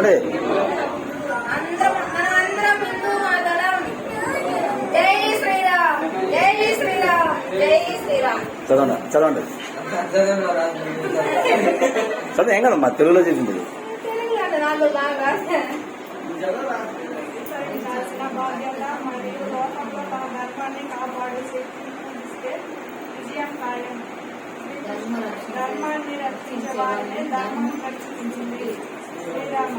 చెప్పండి. చదవండి చదవండి చదువు ఏం కదమ్మా, తెలుగులో చేసింది. మరియు లోకంలో తన ధర్మాన్ని కాపాడు శక్తిస్తే విజయం ఖాయం. ధర్మాన్ని రక్షించే వారిని ధర్మం రక్షించింది శ్రీరామ.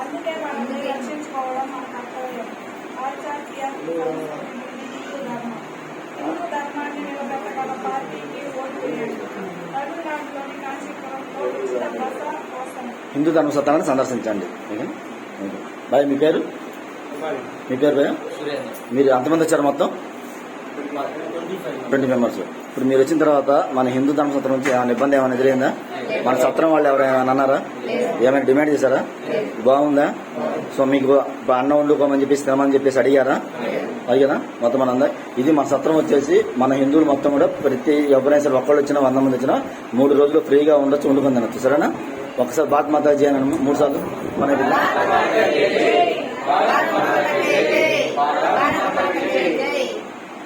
అందుకే మనల్ని రక్షించుకోవడం మన కర్తవ్యం. ఆచార్య ధర్మం. హిందూ ధర్మాన్ని నిలబెట్టగల పార్టీకి ఓటు వేయండి. తమిళనాడులోని కాశీపురంలో ఉచిత బస కోసం హిందూ ధర్మసత్రాన్ని సందర్శించండి. బాయ్, మీ పేరు? మీ పేరు భయ? మీరు ఎంతమంది వచ్చారు? మొత్తం 20 మెంబర్స్. ఇప్పుడు మీరు వచ్చిన తర్వాత మన హిందూ ధర్మ సత్రం నుంచి ఏమైనా ఇబ్బంది ఏమైనా ఎదురైందా? మన సత్రం వాళ్ళు ఎవరైనా అన్నారా? ఏమైనా డిమాండ్ చేశారా? బాగుందా? సో మీకు అన్నం వండుకోమని చెప్పేసి తినమని చెప్పేసి అడిగారా? అడిగారా మొత్తం మనందా? ఇది మన సత్రం వచ్చేసి మన హిందువులు మొత్తం కూడా ప్రతి ఎవరైనా సరే ఒక్కళ్ళు వచ్చినా 100 మంది వచ్చినా 3 రోజులు ఫ్రీగా ఉండొచ్చు, వండుకొని తినొచ్చు. సరేనా? ఒకసారి బాత్ మాతాజీ అని 3 సార్లు మన